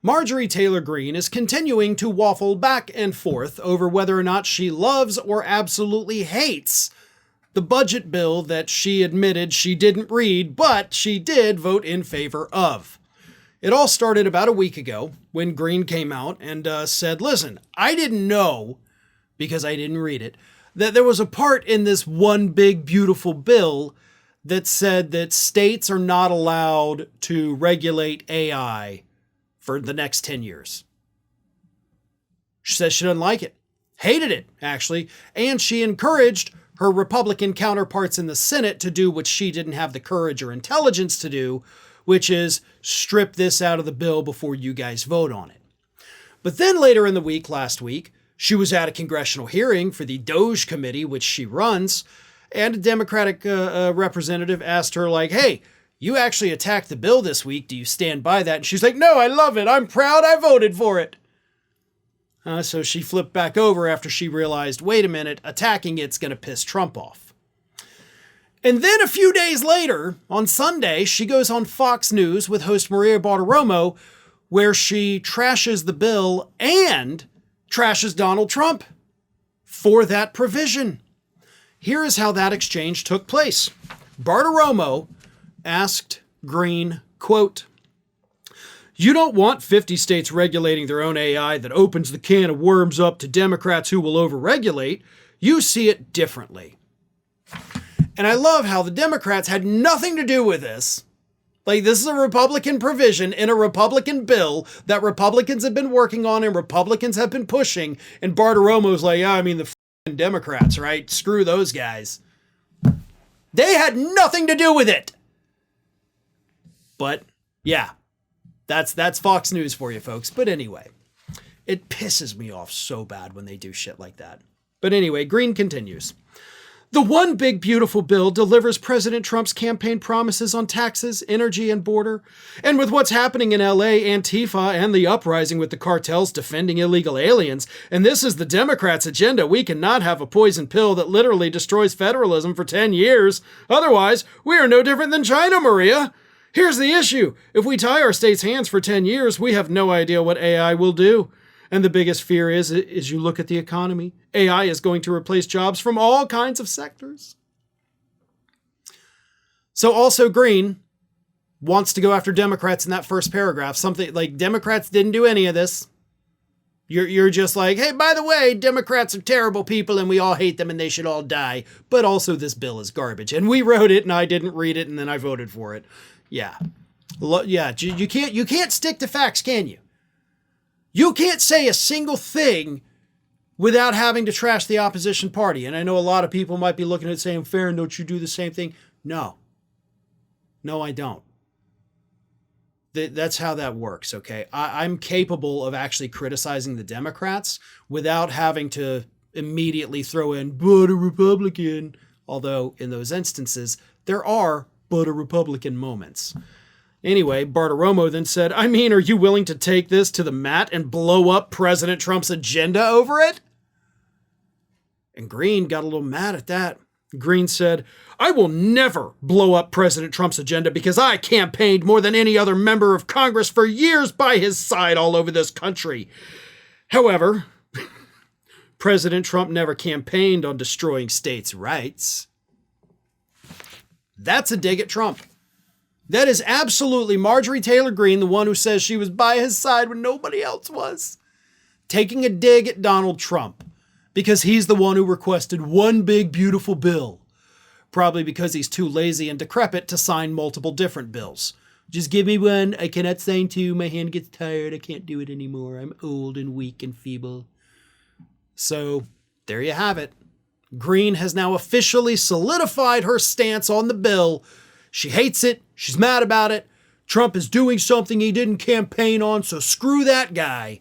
Marjorie Taylor Greene is continuing to waffle back and forth over whether or not she loves or absolutely hates the budget bill that she admitted she didn't read, but she did vote in favor of. It all started about a week ago when Greene came out and said, listen, I didn't know, because I didn't read it, that there was a part in this one big beautiful bill that said that states are not allowed to regulate AI for the next 10 years. She says she doesn't like it. Hated it, actually. And she encouraged her Republican counterparts in the Senate to do what she didn't have the courage or intelligence to do, which is strip this out of the bill before you guys vote on it. But then later in the week, last week, she was at a congressional hearing for the DOJ committee, which she runs, and a Democratic representative asked her, like, hey, you actually attacked the bill this week. Do you stand by that? And she's like, no, I love it. I'm proud I voted for it. So she flipped back over after she realized, wait a minute, attacking it's going to piss Trump off. And then a few days later, on Sunday, she goes on Fox News with host Maria Bartiromo, where she trashes the bill and trashes Donald Trump for that provision. Here is how that exchange took place. Bartiromo asked Greene, quote, you don't want 50 states regulating their own AI that opens the can of worms up to Democrats who will overregulate. You see it differently. And I love how the Democrats had nothing to do with this. Like, this is a Republican provision in a Republican bill that Republicans have been working on and Republicans have been pushing. And Bartiromo's like, yeah, I mean, the f***ing Democrats, right? Screw those guys. They had nothing to do with it. But yeah, that's Fox News for you folks. But anyway, it pisses me off so bad when they do shit like that. But anyway, Greene continues. The one big beautiful bill delivers President Trump's campaign promises on taxes, energy, and border. And with what's happening in LA, Antifa, and the uprising with the cartels defending illegal aliens, and this is the Democrats' agenda, we cannot have a poison pill that literally destroys federalism for 10 years. Otherwise, we are no different than China, Maria. Here's the issue. If we tie our state's hands for 10 years, we have no idea what AI will do. And the biggest fear is you look at the economy. AI is going to replace jobs from all kinds of sectors. So also Greene wants to go after Democrats in that first paragraph. Something like Democrats didn't do any of this. You're just like, hey, by the way, Democrats are terrible people and we all hate them and they should all die. But also this bill is garbage. And we wrote it and I didn't read it and then I voted for it. Yeah. Yeah, you can't stick to facts, can you? You can't say a single thing without having to trash the opposition party. And I know a lot of people might be looking at it saying, Farron, don't you do the same thing? No. No, I don't. That's how that works, okay? I'm capable of actually criticizing the Democrats without having to immediately throw in, but a Republican. Although in those instances, there are but a Republican moments. Anyway, Bartiromo then said, I mean, are you willing to take this to the mat and blow up President Trump's agenda over it? And Greene got a little mad at that. Greene said, I will never blow up President Trump's agenda because I campaigned more than any other member of Congress for years by his side all over this country. However, President Trump never campaigned on destroying states' rights. That's a dig at Trump. That is absolutely Marjorie Taylor Greene, the one who says she was by his side when nobody else was, taking a dig at Donald Trump because he's the one who requested one big, beautiful bill. Probably because he's too lazy and decrepit to sign multiple different bills. Just give me one. I cannot sign two. My hand gets tired. I can't do it anymore. I'm old and weak and feeble. So there you have it. Greene has now officially solidified her stance on the bill. She hates it. She's mad about it. Trump is doing something he didn't campaign on, so screw that guy.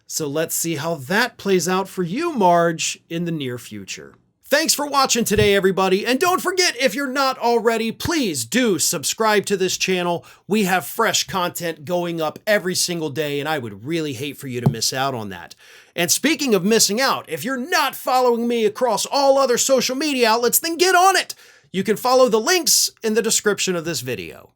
So let's see how that plays out for you, Marge, in the near future. Thanks for watching today, everybody. And don't forget, if you're not already, please do subscribe to this channel. We have fresh content going up every single day, and I would really hate for you to miss out on that. And speaking of missing out, if you're not following me across all other social media outlets, then get on it. You can follow the links in the description of this video.